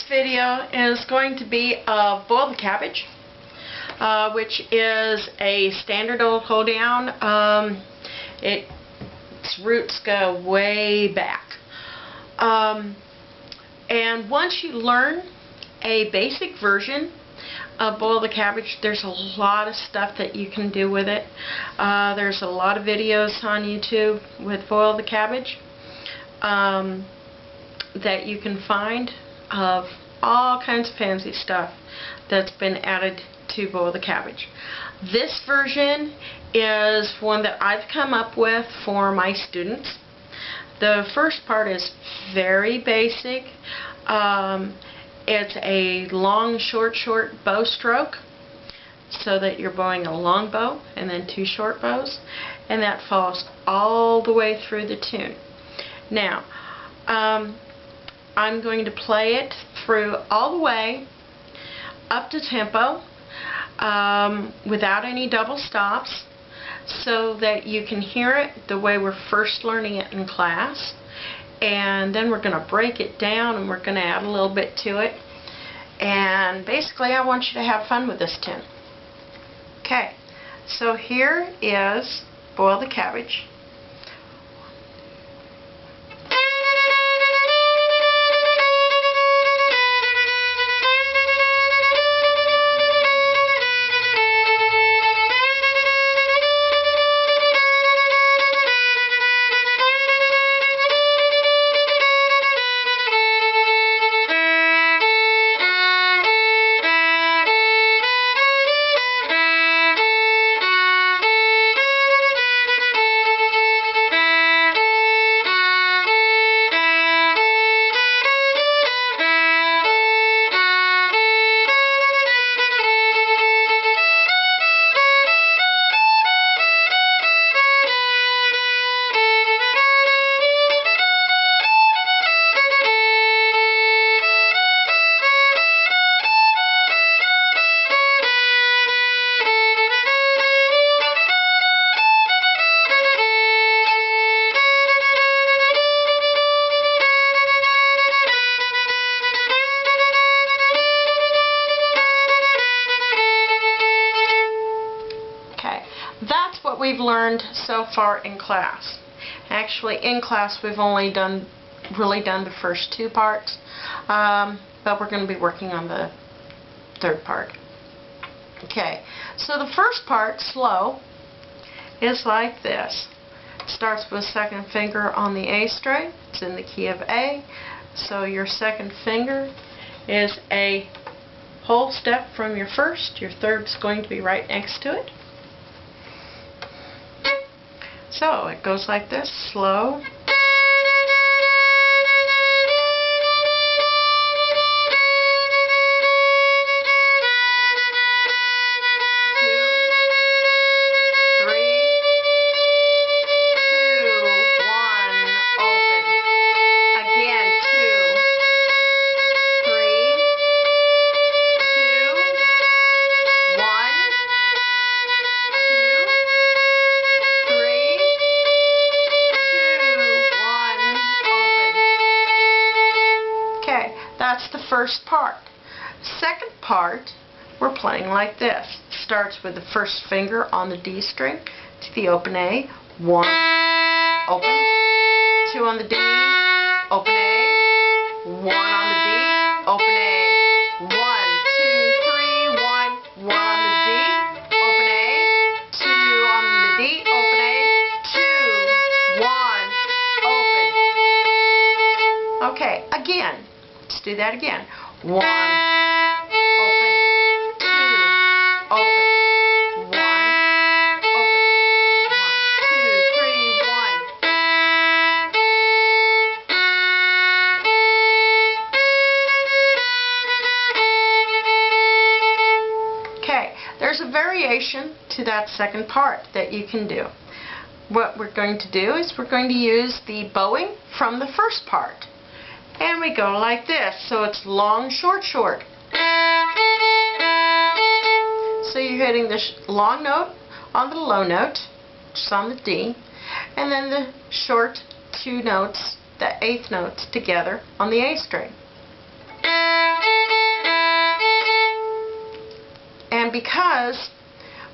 video is going to be boil the cabbage, which is a standard old hold down. Its roots go way back. And once you learn a basic version of boil the cabbage, there's a lot of stuff that you can do with it. There's a lot of videos on YouTube with boil the cabbage that you can find of all kinds of fancy stuff that's been added to boil the cabbage. This version is one that I've come up with for my students. The first part is very basic. It's a long, short bow stroke, so that you're bowing a long bow and then two short bows, and that follows all the way through the tune. Now, I'm going to play it through all the way up to tempo without any double stops, so that you can hear it the way we're first learning it in class. And then we're going to break it down and we're going to add a little bit to it. And basically I want you to have fun with this tune. Okay, so here is Boil the Cabbage. That's what we've learned so far in class. Actually, in class we've only really done the first two parts, but we're going to be working on the third part. Okay, so the first part, slow, is like this. It starts with second finger on the A string. It's in the key of A, so your second finger is a whole step from your first. Your third is going to be right next to it. So it goes like this, slow. That's the first part. Second part, we're playing like this. Starts with the first finger on the D string to the open A. 1, open. 2 on the D, open A. 1 on the D, open A. 1, 2, 3, 1. 1 on the D, open A. 2 on the D, open A. 2, 1, open. Okay, again. Let's do that again. 1, open, 2, open, 1, open, 1, 2, 3, 1. Okay, there's a variation to that second part that you can do. What we're going to do is we're going to use the bowing from the first part. And we go like this, so it's long, short. So you're hitting the long note on the low note, which is on the D, and then the short two notes, the eighth notes together on the A string. because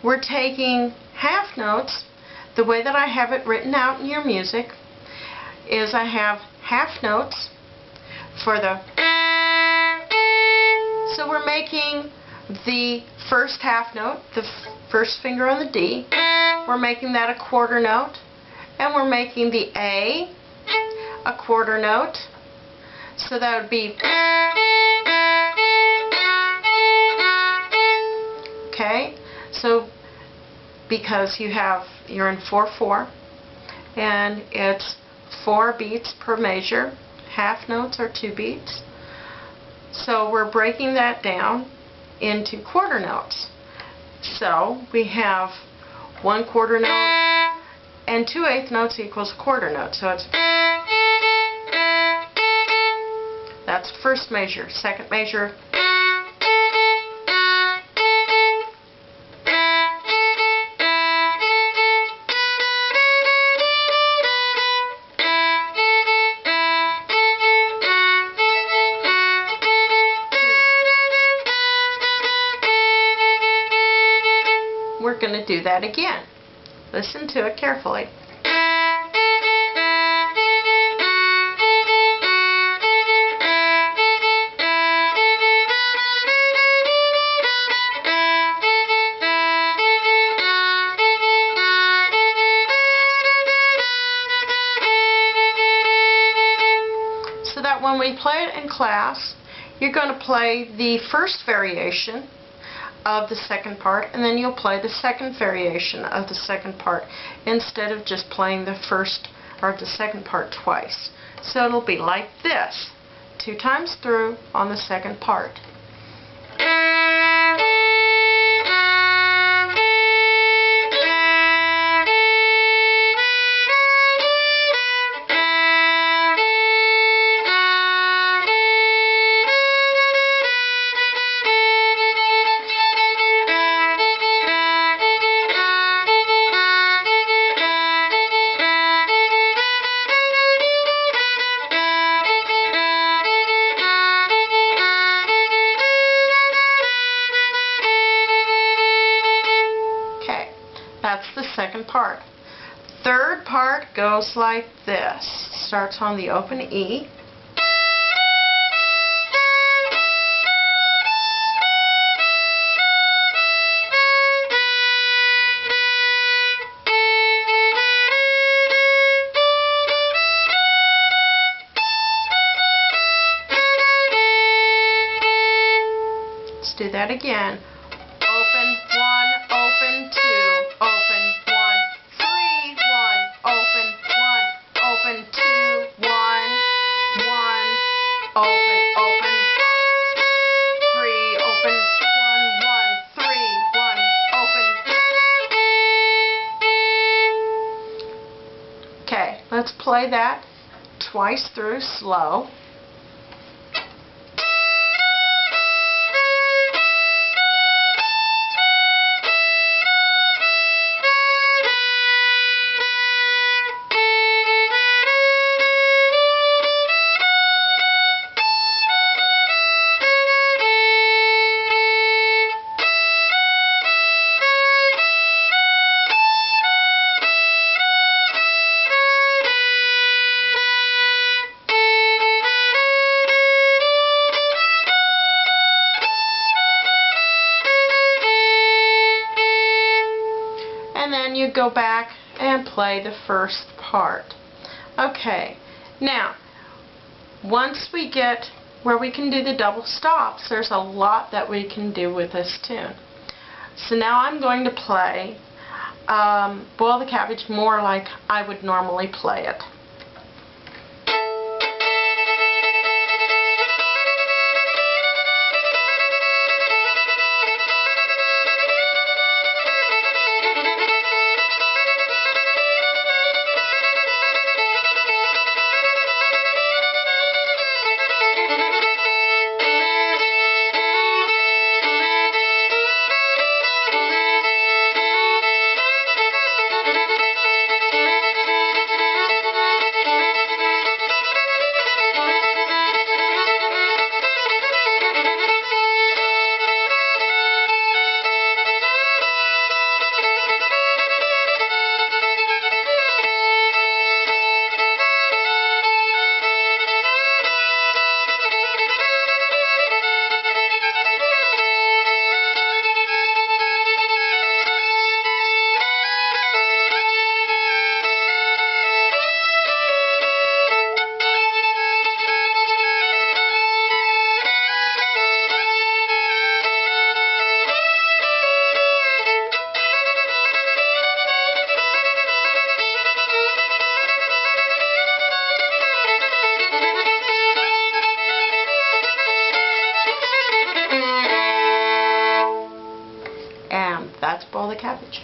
we're taking half notes, the way that I have it written out in your music is I have half notes for the, so we're making the first half note, the first finger on the D, we're making that a quarter note, and we're making the A a quarter note, so that would be, okay, so because you're in 4/4 and it's 4 beats per measure, half notes are 2 beats, so we're breaking that down into quarter notes. So we have 1 quarter note and 2/8 notes equals a quarter note, so it's, that's first measure. Second measure, we're going to do that again. Listen to it carefully. So that when we play it in class, you're going to play the first variation of the second part, and then you'll play the second variation of the second part instead of just playing the first or the second part twice. So it'll be like this, 2 times through on the second part. That's the second part. Third part goes like this. Starts on the open E. Let's do that again. Open 1, open 2, open 1, 3, 1, open 1, open 2, 1, 1, open, open, 3, open, 1, 1, 3, 1, open. Okay, let's play that twice through slow. And then you go back and play the first part. Okay, now once we get where we can do the double stops, there's a lot that we can do with this tune. So now I'm going to play Boil the Cabbage more like I would normally play it. cabbage.